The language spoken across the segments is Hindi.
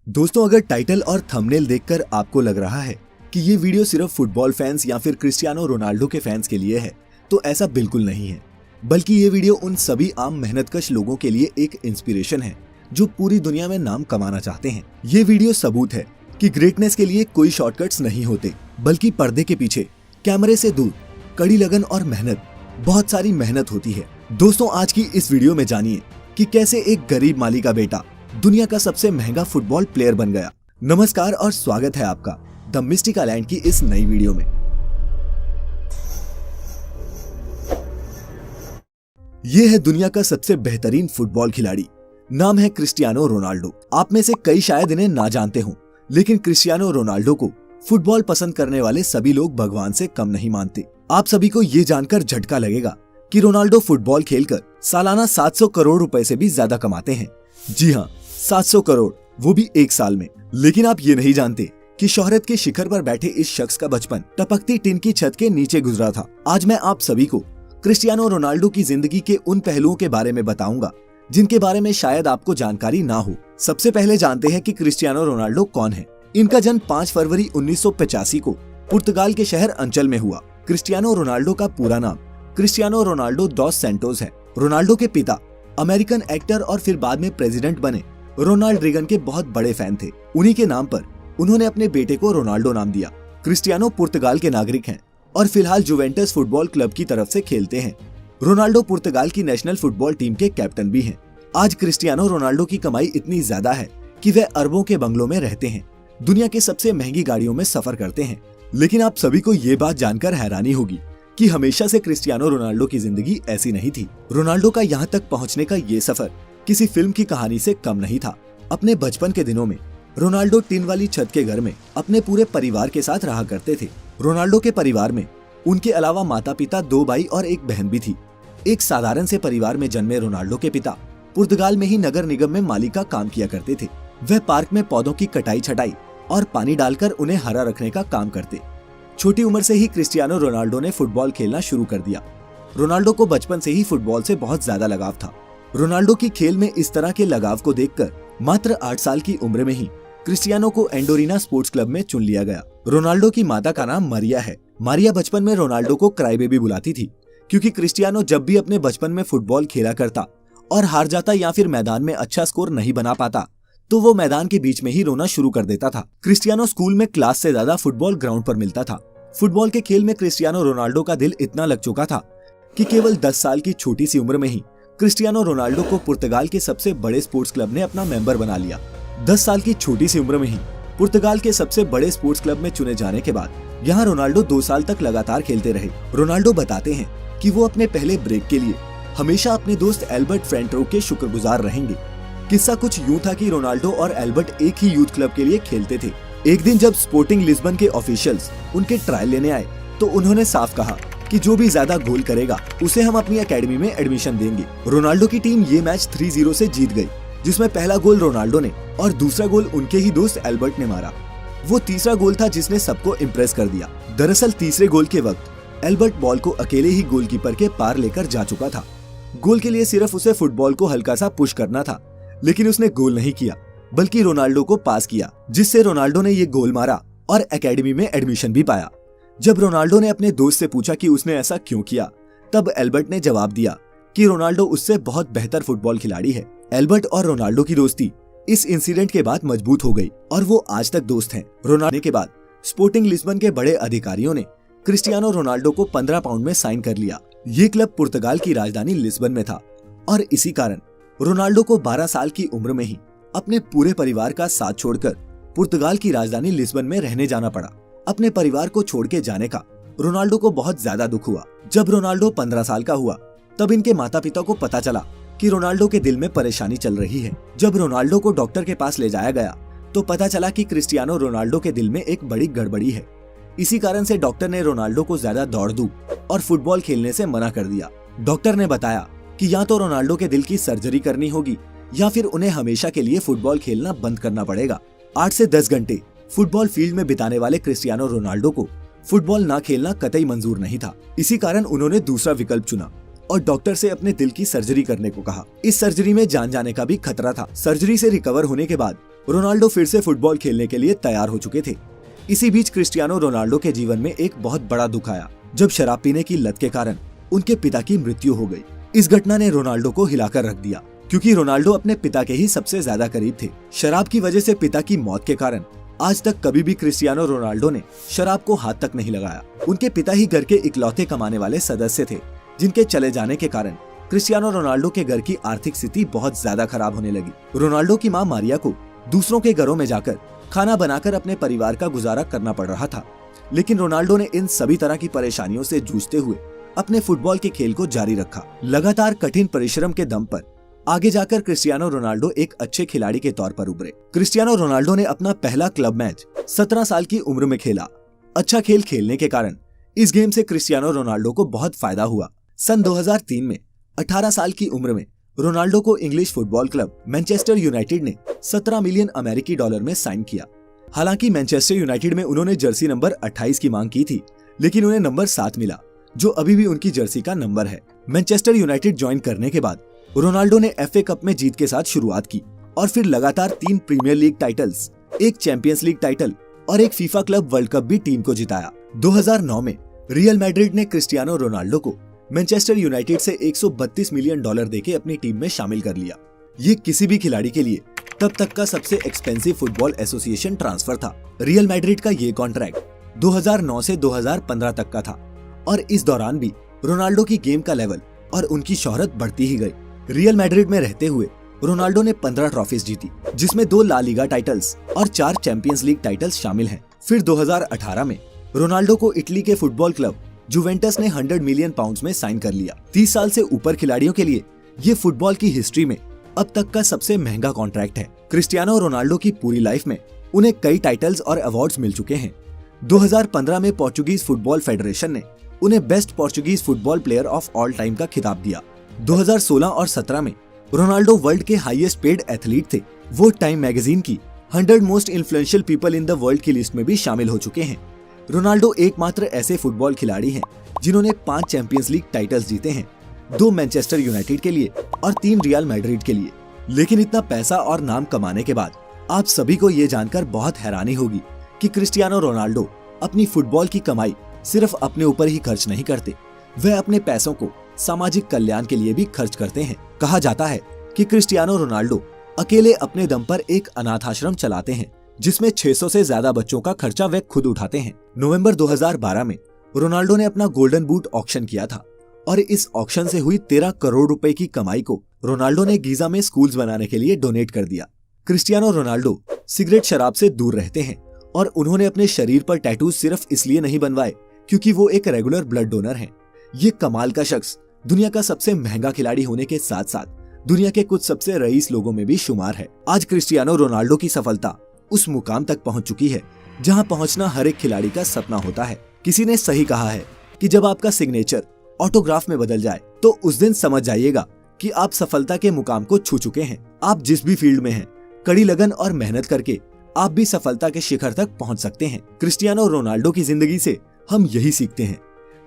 दोस्तों, अगर टाइटल और थंबनेल देखकर आपको लग रहा है कि ये वीडियो सिर्फ फुटबॉल फैंस या फिर क्रिस्टियानो रोनाल्डो के फैंस के लिए है, तो ऐसा बिल्कुल नहीं है। बल्कि ये वीडियो उन सभी आम मेहनतकश लोगों के लिए एक इंस्पिरेशन है जो पूरी दुनिया में नाम कमाना चाहते हैं। ये वीडियो सबूत है कि ग्रेटनेस के लिए कोई शॉर्टकट्स नहीं होते, बल्कि पर्दे के पीछे कैमरे से दूर कड़ी लगन और मेहनत, बहुत सारी मेहनत होती है। दोस्तों, आज की इस वीडियो में जानिए कि कैसे एक गरीब माली का बेटा दुनिया का सबसे महंगा फुटबॉल प्लेयर बन गया। नमस्कार और स्वागत है आपका द मिस्टिक आइलैंड की इस नई वीडियो में। ये है दुनिया का सबसे बेहतरीन फुटबॉल खिलाड़ी, नाम है क्रिस्टियानो रोनाल्डो। आप में से कई शायद इन्हें ना जानते हों, लेकिन क्रिस्टियानो रोनाल्डो को फुटबॉल पसंद करने वाले सभी लोग भगवान से कम नहीं मानते। आप सभी को ये जानकर झटका लगेगा कि रोनाल्डो फुटबॉल खेलकर सालाना 700 करोड़ रुपए से भी ज्यादा कमाते हैं। जी हाँ, 700 करोड़, वो भी एक साल में। लेकिन आप ये नहीं जानते कि शोहरत के शिखर पर बैठे इस शख्स का बचपन टपकती टिन की छत के नीचे गुजरा था। आज मैं आप सभी को क्रिस्टियानो रोनाल्डो की जिंदगी के उन पहलुओं के बारे में बताऊंगा जिनके बारे में शायद आपको जानकारी ना हो। सबसे पहले जानते हैं कि क्रिस्टियानो रोनाल्डो कौन है। इनका जन्म 5 फरवरी 1985 को पुर्तगाल के शहर अंचल में हुआ। क्रिस्टियानो रोनाल्डो का पूरा नाम क्रिस्टियानो रोनाल्डो डॉस सैंटोस है। रोनाल्डो के पिता अमेरिकन एक्टर और फिर बाद में प्रेसिडेंट बने रोनाल्ड रीगन के बहुत बड़े फैन थे। उन्हीं के नाम पर उन्होंने अपने बेटे को रोनाल्डो नाम दिया। क्रिस्टियानो पुर्तगाल के नागरिक हैं और फिलहाल जुवेंटस फुटबॉल क्लब की तरफ से खेलते हैं। रोनाल्डो पुर्तगाल की नेशनल फुटबॉल टीम के कैप्टन भी हैं। आज क्रिस्टियानो रोनाल्डो की कमाई इतनी ज्यादा है कि वे अरबों के बंगलों में रहते हैं, दुनिया के सबसे महंगी गाड़ियों में सफर करते हैं। लेकिन आप सभी को ये बात जानकर हैरानी होगी कि हमेशा से क्रिस्टियानो रोनाल्डो की जिंदगी ऐसी नहीं थी। रोनाल्डो का यहाँ तक पहुँचने का ये सफर किसी फिल्म की कहानी से कम नहीं था। अपने बचपन के दिनों में रोनाल्डो टिन वाली छत के घर में अपने पूरे परिवार के साथ रहा करते थे। रोनाल्डो के परिवार में उनके अलावा माता पिता, 2 भाई और एक बहन भी थी। एक साधारण से परिवार में जन्मे रोनाल्डो के पिता पुर्तगाल में ही नगर निगम में माली का काम किया करते थे। वह पार्क में पौधों की कटाई छटाई और पानी डालकर उन्हें हरा रखने का काम करते। छोटी उम्र से ही क्रिस्टियानो रोनाल्डो ने फुटबॉल खेलना शुरू कर दिया। रोनाल्डो को बचपन से ही फुटबॉल से बहुत ज्यादा लगाव था। रोनाल्डो की खेल में इस तरह के लगाव को देखकर मात्र 8 साल की उम्र में ही क्रिस्टियानो को एंडोरिना स्पोर्ट्स क्लब में चुन लिया गया। रोनाल्डो की माता का नाम मारिया है। मारिया बचपन में रोनाल्डो को क्राई बेबी बुलाती थी, क्योंकि क्रिस्टियानो जब भी अपने बचपन में फुटबॉल खेला करता और हार जाता या फिर मैदान में अच्छा स्कोर नहीं बना पाता, तो वो मैदान के बीच में ही रोना शुरू कर देता था। क्रिस्टियानो स्कूल में क्लास से ज्यादा फुटबॉल ग्राउंड पर मिलता था। फुटबॉल के खेल में क्रिस्टियानो रोनाल्डो का दिल इतना लग चुका था कि केवल 10 साल की छोटी सी उम्र में ही क्रिस्टियानो रोनाल्डो को पुर्तगाल के सबसे बड़े स्पोर्ट्स क्लब ने अपना मेंबर बना लिया। 10 साल की छोटी सी उम्र में ही पुर्तगाल के सबसे बड़े स्पोर्ट्स क्लब में चुने जाने के बाद यहाँ रोनाल्डो 2 साल तक लगातार खेलते रहे। रोनाल्डो बताते हैं कि वो अपने पहले ब्रेक के लिए हमेशा अपने दोस्त एल्बर्ट फ्रेंटरो के शुक्रगुजार रहेंगे। किस्सा कुछ यूं था कि रोनाल्डो और एल्बर्ट एक ही यूथ क्लब के लिए खेलते थे। एक दिन जब स्पोर्टिंग लिस्बन के ऑफिशियल्स उनके ट्रायल लेने आए, तो उन्होंने साफ कहा कि जो भी ज्यादा गोल करेगा उसे हम अपनी एकेडमी में एडमिशन देंगे। रोनाल्डो की टीम ये मैच 3-0 से जीत गई, जिसमें पहला गोल रोनाल्डो ने और दूसरा गोल उनके ही दोस्त एल्बर्ट ने मारा। वो तीसरा गोल था जिसने सबको इम्प्रेस कर दिया। दरअसल तीसरे गोल के वक्त एल्बर्ट बॉल को अकेले ही गोलकीपर के पार लेकर जा चुका था। गोल के लिए सिर्फ उसे फुटबॉल को हल्का सा पुश करना था, लेकिन उसने गोल नहीं किया, बल्कि रोनाल्डो को पास किया, जिससे रोनाल्डो ने ये गोल मारा और एकेडमी में एडमिशन भी पाया। जब रोनाल्डो ने अपने दोस्त से पूछा कि उसने ऐसा क्यों किया, तब एल्बर्ट ने जवाब दिया कि रोनाल्डो उससे बहुत बेहतर फुटबॉल खिलाड़ी है। एल्बर्ट और रोनाल्डो की दोस्ती इस इंसिडेंट के बाद मजबूत हो गई और वो आज तक दोस्त हैं। रोनाल्डो के बाद स्पोर्टिंग लिस्बन के बड़े अधिकारियों ने क्रिस्टियानो रोनाल्डो को 15 पाउंड में साइन कर लिया। ये क्लब पुर्तगाल की राजधानी लिस्बन में था और इसी कारण रोनाल्डो को 12 साल की उम्र में ही अपने पूरे परिवार का साथ छोड़कर पुर्तगाल की राजधानी लिस्बन में रहने जाना पड़ा। अपने परिवार को छोड़ के जाने का रोनाल्डो को बहुत ज्यादा दुख हुआ। जब रोनाल्डो 15 साल का हुआ, तब इनके माता पिता को पता चला कि रोनाल्डो के दिल में परेशानी चल रही है। जब रोनाल्डो को डॉक्टर के पास ले जाया गया, तो पता चला कि क्रिस्टियानो रोनाल्डो के दिल में एक बड़ी गड़बड़ी है। इसी कारण से डॉक्टर ने रोनाल्डो को ज्यादा दौड़ धूप और फुटबॉल खेलने से मना कर दिया। डॉक्टर ने बताया कि या तो रोनाल्डो के दिल की सर्जरी करनी होगी या फिर उन्हें हमेशा के लिए फुटबॉल खेलना बंद करना पड़ेगा। 8 से 10 घंटे फुटबॉल फील्ड में बिताने वाले क्रिस्टियानो रोनाल्डो को फुटबॉल ना खेलना कतई मंजूर नहीं था। इसी कारण उन्होंने दूसरा विकल्प चुना और डॉक्टर से अपने दिल की सर्जरी करने को कहा। इस सर्जरी में जान जाने का भी खतरा था। सर्जरी से रिकवर होने के बाद रोनाल्डो फिर से फुटबॉल खेलने के लिए तैयार हो चुके थे। इसी बीच क्रिस्टियानो रोनाल्डो के जीवन में एक बहुत बड़ा दुख आया, जब शराब पीने की लत के कारण उनके पिता की मृत्यु हो गई। इस घटना ने रोनाल्डो को हिलाकर रख दिया, क्योंकि रोनाल्डो अपने पिता के ही सबसे ज्यादा करीब थे। शराब की वजह से पिता की मौत के कारण आज तक कभी भी क्रिस्टियानो रोनाल्डो ने शराब को हाथ तक नहीं लगाया। उनके पिता ही घर के इकलौते कमाने वाले सदस्य थे, जिनके चले जाने के कारण क्रिस्टियानो रोनाल्डो के घर की आर्थिक स्थिति बहुत ज्यादा खराब होने लगी। रोनाल्डो की मां मारिया को दूसरों के घरों में जाकर खाना बनाकर अपने परिवार का गुजारा करना पड़ रहा था, लेकिन रोनाल्डो ने इन सभी तरह की परेशानियों से जूझते हुए अपने फुटबॉल के खेल को जारी रखा। लगातार कठिन परिश्रम के दम पर आगे जाकर क्रिस्टियानो रोनाल्डो एक अच्छे खिलाड़ी के तौर पर उभरे। क्रिस्टियानो रोनाल्डो ने अपना पहला क्लब मैच 17 साल की उम्र में खेला। अच्छा खेल खेलने के कारण इस गेम से क्रिस्टियानो रोनाल्डो को बहुत फायदा हुआ। सन 2003 में 18 साल की उम्र में रोनाल्डो को English football club Manchester United ने 17 मिलियन अमेरिकी डॉलर में साइन किया। हालांकि मैनचेस्टर यूनाइटेड में उन्होंने जर्सी नंबर 28 की मांग की थी, लेकिन उन्हें नंबर 7 मिला, जो अभी भी उनकी जर्सी का नंबर है। मैनचेस्टर यूनाइटेड ज्वाइन करने के बाद रोनाल्डो ने FA कप में जीत के साथ शुरुआत की और फिर लगातार 3 प्रीमियर लीग टाइटल्स, एक चैंपियंस लीग टाइटल और एक फीफा क्लब वर्ल्ड कप भी टीम को जिताया। 2009 में रियल मैड्रिड ने क्रिस्टियानो रोनाल्डो को मैनचेस्टर यूनाइटेड से 132 मिलियन डॉलर देके अपनी टीम में शामिल कर लिया। ये किसी भी खिलाड़ी के लिए तब तक का सबसे एक्सपेंसिव फुटबॉल एसोसिएशन ट्रांसफर था। रियल मैड्रिड का ये कॉन्ट्रैक्ट 2009 से 2015 तक का था और इस दौरान भी रोनाल्डो की गेम का लेवल और उनकी शोहरत बढ़ती ही गई। रियल मैड्रिड में रहते हुए रोनाल्डो ने 15 ट्रॉफीज जीती, जिसमें 2 ला लीगा टाइटल्स और 4 चैंपियंस लीग टाइटल्स शामिल हैं। फिर 2018 में रोनाल्डो को इटली के फुटबॉल क्लब जुवेंटस ने 100 मिलियन पाउंड्स में साइन कर लिया। 30 साल से ऊपर खिलाड़ियों के लिए ये फुटबॉल की हिस्ट्री में अब तक का सबसे महंगा कॉन्ट्रैक्ट है। क्रिस्टियानो रोनाल्डो की पूरी लाइफ में उन्हें कई टाइटल्स और अवार्ड्स मिल चुके हैं। 2015 में पोर्चुगीज फुटबॉल फेडरेशन ने उन्हें best Portuguese football player of all time का खिताब दिया। 2016 और 17 में रोनाल्डो वर्ल्ड के हाईएस्ट पेड एथलीट थे। वो टाइम मैगजीन की 100 most influential people in the world की लिस्ट में भी शामिल हो चुके हैं। रोनाल्डो एकमात्र ऐसे फुटबॉल खिलाड़ी हैं जिन्होंने 5 चैंपियंस लीग टाइटल्स जीते हैं, 2 मैनचेस्टर यूनाइटेड के लिए और 3 रियल मैड्रिड के लिए। लेकिन इतना पैसा और नाम कमाने के बाद आप सभी को ये जानकर बहुत हैरानी होगी कि क्रिस्टियानो रोनाल्डो अपनी फुटबॉल की कमाई सिर्फ अपने ऊपर ही खर्च नहीं करते, वह अपने पैसों को सामाजिक कल्याण के लिए भी खर्च करते हैं। कहा जाता है कि क्रिस्टियानो रोनाल्डो अकेले अपने दम पर एक अनाथ आश्रम चलाते हैं, जिसमें 600 से ज्यादा बच्चों का खर्चा वे खुद उठाते हैं। नवंबर 2012 में रोनाल्डो ने अपना गोल्डन बूट ऑक्शन किया था और इस ऑक्शन से हुई 13 करोड़ रुपए की कमाई को रोनाल्डो ने गीजा में स्कूल्स बनाने के लिए डोनेट कर दिया। क्रिस्टियानो रोनाल्डो सिगरेट शराब से दूर रहते हैं और उन्होंने अपने शरीर पर टैटूज सिर्फ इसलिए नहीं बनवाए क्योंकि वो एक रेगुलर ब्लड डोनर हैं। ये कमाल का शख्स दुनिया का सबसे महंगा खिलाड़ी होने के साथ साथ दुनिया के कुछ सबसे रईस लोगों में भी शुमार है। आज क्रिस्टियानो रोनाल्डो की सफलता उस मुकाम तक पहुंच चुकी है जहां पहुंचना हर एक खिलाड़ी का सपना होता है। किसी ने सही कहा है कि जब आपका सिग्नेचर ऑटोग्राफ में बदल जाए तो उस दिन समझ जाइएगा कि आप सफलता के मुकाम को छू चुके हैं। आप जिस भी फील्ड में हैं, कड़ी लगन और मेहनत करके आप भी सफलता के शिखर तक पहुंच सकते हैं। क्रिस्टियानो रोनाल्डो की जिंदगी से हम यही सीखते हैं।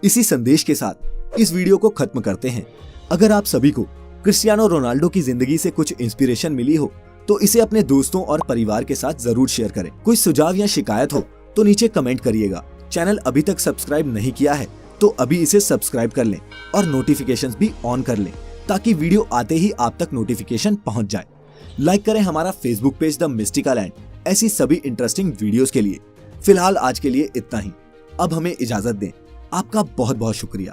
इसी संदेश के साथ इस वीडियो को खत्म करते हैं। अगर आप सभी को क्रिस्टियानो रोनाल्डो की जिंदगी से कुछ इंस्पिरेशन मिली हो तो इसे अपने दोस्तों और परिवार के साथ जरूर शेयर करें। कोई सुझाव या शिकायत हो तो नीचे कमेंट करिएगा। चैनल अभी तक सब्सक्राइब नहीं किया है तो अभी इसे सब्सक्राइब कर लें और नोटिफिकेशंस भी ऑन कर लें ताकि वीडियो आते ही आप तक नोटिफिकेशन पहुंच जाए। लाइक करें हमारा Facebook page the mystical land ऐसी सभी इंटरेस्टिंग वीडियोस के लिए। फिलहाल आज के लिए इतना ही। अब हमें इजाजत दें। आपका बहुत बहुत शुक्रिया।